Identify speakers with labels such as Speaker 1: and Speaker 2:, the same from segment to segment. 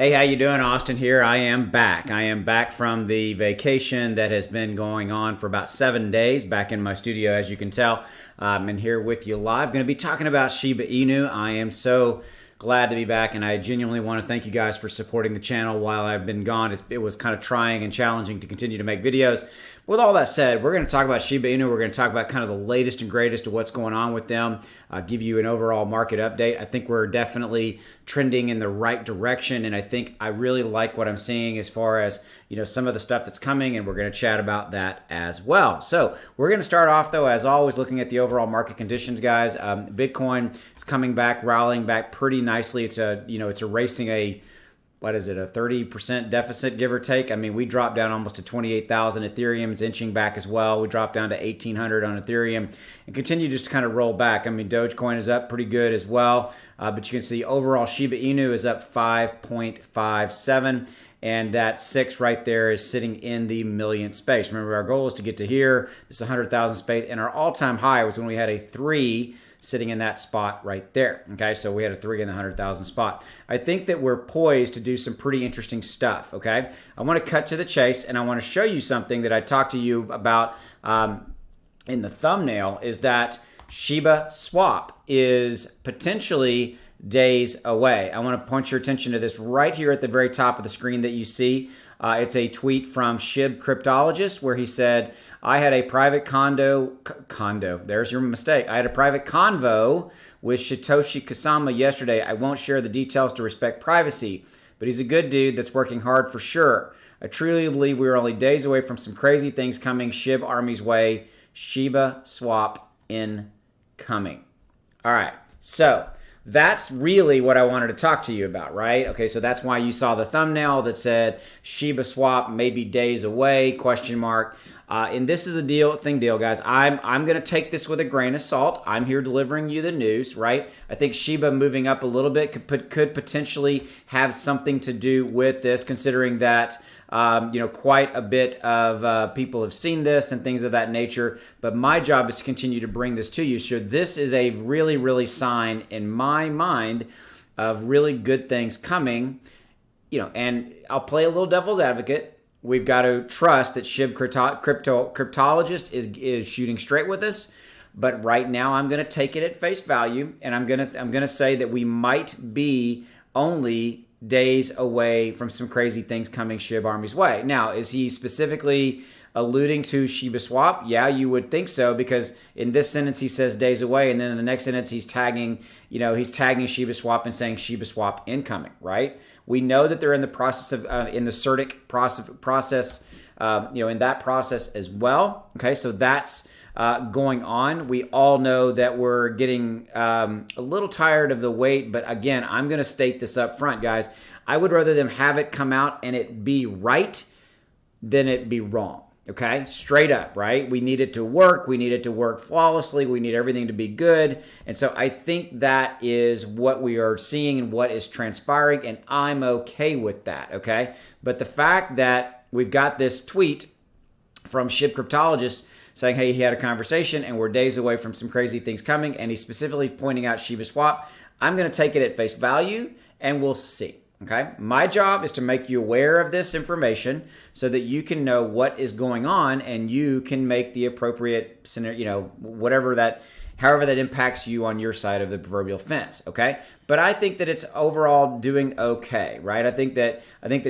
Speaker 1: Hey, how you doing? Austin here. I am back. I am back from the vacation that has been going on for about 7 days. Back in my studio, as you can tell, and here with you live. Going to be talking about Shiba Inu. I am so glad to be back, and I genuinely want to thank you guys for supporting the channel while I've been gone. It was kind of trying and challenging to continue to make videos. With all that said, we're going to talk about Shiba Inu. We're going to talk about kind of the latest and greatest of what's going on with them, give you an overall market update. I think we're definitely trending in the right direction, and I really like what I'm seeing as far as some of the stuff that's coming, and we're going to chat about that as well. So we're going to start off, though, as always, looking at the overall market conditions, guys. Bitcoin is coming back, rallying back pretty nicely. It's erasing a 30% deficit, give or take. I mean, we dropped down almost to 28,000. Ethereum is inching back as well. We dropped down to 1,800 on Ethereum and continue just to kind of roll back. I mean, Dogecoin is up pretty good as well. But you can see overall Shiba Inu is up 5.57. And that 6 right there is sitting in the million space. Remember, our goal is to get to here. This 100,000 space. And our all-time high was when we had a 3 sitting in that spot right there. Okay, so we had a 3 in the 100,000 spot. I think that we're poised to do some pretty interesting stuff. Okay, I want to cut to the chase, and I want to show you something that I talked to you about in the thumbnail. Is that Shiba Swap is potentially days away. I want to point your attention to this right here at the very top of the screen that you see. It's a tweet from Shib Cryptologist where he said, I had a private there's your mistake. I had a private convo with Satoshi Kasama yesterday. I won't share the details to respect privacy, but he's a good dude that's working hard for sure. I truly believe we are only days away from some crazy things coming Shib Army's way. Shiba Swap incoming. All right, so that's really what I wanted to talk to you about, right? Okay, so that's why you saw the thumbnail that said Shiba Swap may be days away, question mark. And this is a deal, guys. I'm going to take this with a grain of salt. I'm here delivering you the news, right? I think Shiba moving up a little bit could potentially have something to do with this, considering that quite a bit of people have seen this and things of that nature. But my job is to continue to bring this to you. So this is a really, really sign in my mind of really good things coming. And I'll play a little devil's advocate. We've got to trust that Shib Cryptologist is shooting straight with us. But right now, I'm going to take it at face value, and I'm going to say that we might be only days away from some crazy things coming Shib Army's way. Now, is he specifically alluding to Shiba Swap? Yeah, you would think so, because in this sentence he says days away, and then in the next sentence he's tagging Shiba Swap and saying Shiba Swap incoming, right? We know that they're in the process of in the CERTIC process, in that process as well. Okay, so that's going on. We all know that we're getting a little tired of the wait, but again, I'm going to state this up front, guys. I would rather them have it come out and it be right than it be wrong. Okay, straight up, right? We need it to work. We need it to work flawlessly. We need everything to be good. And so I think that is what we are seeing and what is transpiring, and I'm okay with that, okay? But the fact that we've got this tweet from Shib Cryptologist saying, hey, he had a conversation and we're days away from some crazy things coming, and he's specifically pointing out Shiba Swap, I'm going to take it at face value, and we'll see. Okay, my job is to make you aware of this information so that you can know what is going on and you can make the appropriate scenario, however that impacts you on your side of the proverbial fence. Okay, but I think that it's overall doing okay, right? I think that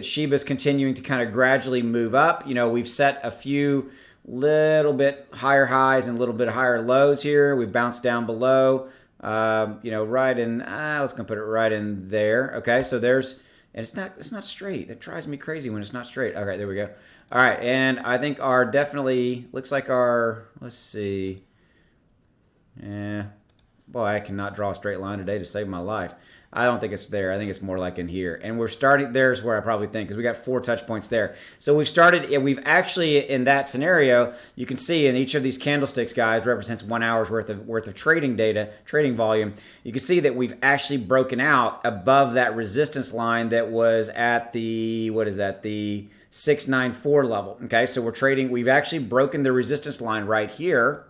Speaker 1: Shiba is continuing to kind of gradually move up. We've set a few little bit higher highs and a little bit higher lows here. We've bounced down below. Right in, let's go put it right in there. Okay, so and it's not straight. It drives me crazy when it's not straight. All right, there we go. All right, and I think let's see. Yeah, boy, I cannot draw a straight line today to save my life. I don't think it's there. I think it's more like in here. And we're starting, there's where I probably think, because we got 4 touch points there. So we've actually, in that scenario, you can see in each of these candlesticks, guys, represents 1 hour's worth of trading data, trading volume. You can see that we've actually broken out above that resistance line that was at the 694 level. Okay, so we've actually broken the resistance line right here.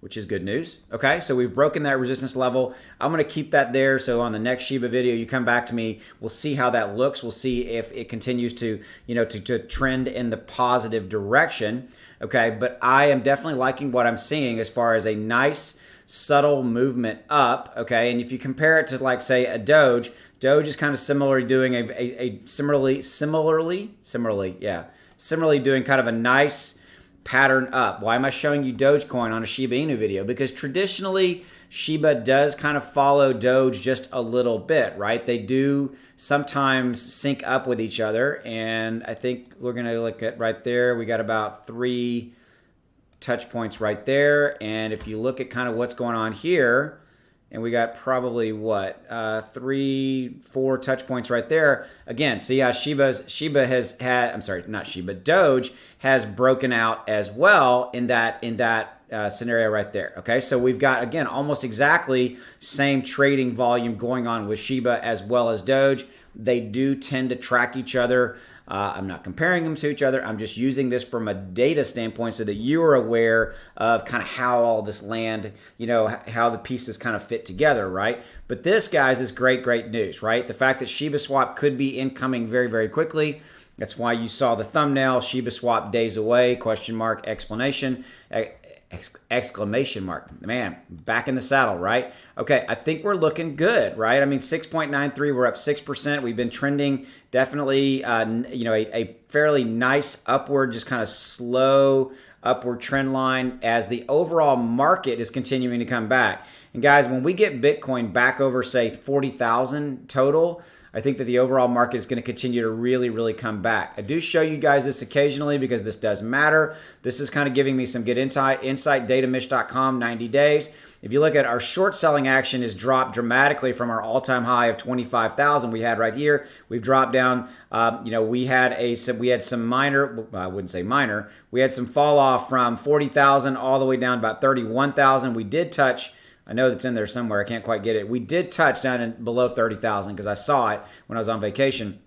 Speaker 1: which is good news. Okay, so we've broken that resistance level. I'm going to keep that there. So on the next Shiba video, you come back to me. We'll see how that looks. We'll see if it continues to, to trend in the positive direction. Okay, but I am definitely liking what I'm seeing as far as a nice, subtle movement up. Okay, and if you compare it to, like, say, a Doge is kind of similarly doing similarly doing kind of a nice pattern up. Why am I showing you Dogecoin on a Shiba Inu video? Because traditionally, Shiba does kind of follow Doge just a little bit, right? They do sometimes sync up with each other. And I think we're going to look at right there. We got about 3 touch points right there. And if you look at kind of what's going on here, and we got probably what, 3, 4 touch points right there. Again, see how Doge has broken out as well in that scenario right there. Okay, so we've got, again, almost exactly same trading volume going on with Shiba as well as Doge. They do tend to track each other. I'm not comparing them to each other. I'm just using this from a data standpoint so that you are aware of kind of how all this land, how the pieces kind of fit together, right? But this, guys, is great news, right? The fact that Shibaswap could be incoming very, very quickly. That's why you saw the thumbnail, Shibaswap days away, question mark, exclamation mark. Man, back in the saddle, right? Okay, I think we're looking good, right? I mean, 6.93, we're up 6%. We've been trending definitely, a fairly nice upward, just kind of slow upward trend line as the overall market is continuing to come back. And guys, when we get Bitcoin back over, say, 40,000 total, I think that the overall market is going to continue to really, really come back. I do show you guys this occasionally because this does matter. This is kind of giving me some good insight. Datamish.com, 90 days. If you look at our short selling action has dropped dramatically from our all-time high of 25,000 we had right here. We've dropped down. We had some minor. I wouldn't say minor. We had some fall off from 40,000 all the way down to about 31,000. We did touch. I know that's in there somewhere. I can't quite get it. We did touch down below 30,000 because I saw it when I was on vacation.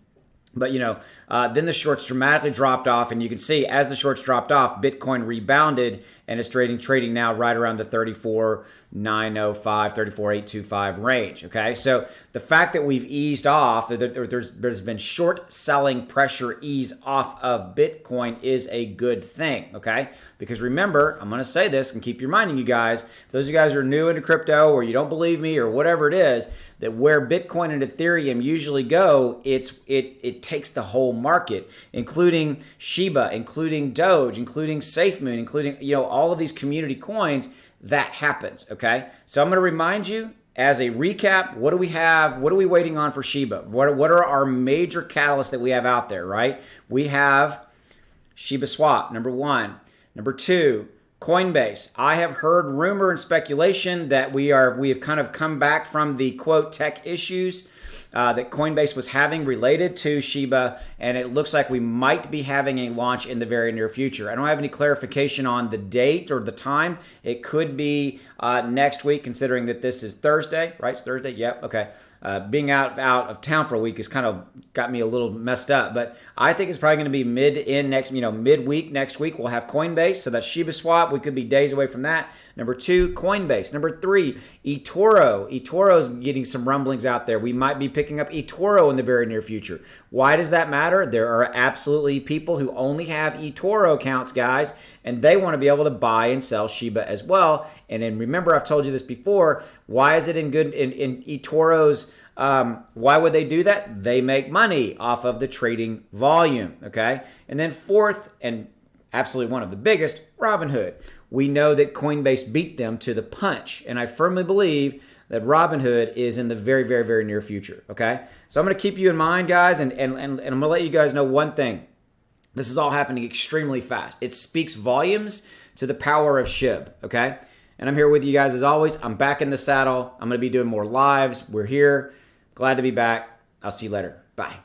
Speaker 1: But, then the shorts dramatically dropped off. And you can see as the shorts dropped off, Bitcoin rebounded and is trading now right around the 34,905, 34,825 range. Okay, so the fact that we've eased off, there's been short selling pressure ease off of Bitcoin is a good thing. Okay, because remember, I'm going to say this and keep reminding you guys, those of you guys who are new into crypto or you don't believe me or whatever it is, that where Bitcoin and Ethereum usually go, it takes the whole market, including Shiba, including Doge, including SafeMoon, including all of these community coins. That happens. Okay, so I'm going to remind you as a recap. What do we have? What are we waiting on for Shiba? What are our major catalysts that we have out there? Right, we have Shiba Swap, number 1. Number 2, Coinbase. I have heard rumor and speculation that we have kind of come back from the quote tech issues that Coinbase was having related to Shiba, and it looks like we might be having a launch in the very near future. I don't have any clarification on the date or the time. It could be next week, considering that this is Thursday, right? It's Thursday. Yep. Okay. Being out of town for a week has kind of got me a little messed up, but I think it's probably going to be midweek next week. We'll have Coinbase, so that's Shiba Swap. We could be days away from that. Number 2, Coinbase. Number 3, eToro. eToro's getting some rumblings out there. We might be picking up eToro in the very near future. Why does that matter? There are absolutely people who only have eToro accounts, guys, and they want to be able to buy and sell Shiba as well. And then remember, I've told you this before. Why is it in eToro's? Why would they do that? They make money off of the trading volume. Okay, and then 4th, and absolutely one of the biggest, Robinhood. We know that Coinbase beat them to the punch, and I firmly believe that Robinhood is in the very, very, very near future. Okay, so I'm going to keep you in mind, guys, and I'm going to let you guys know one thing. This is all happening extremely fast. It speaks volumes to the power of SHIB. Okay, and I'm here with you guys as always. I'm back in the saddle. I'm going to be doing more lives. We're here. Glad to be back. I'll see you later. Bye.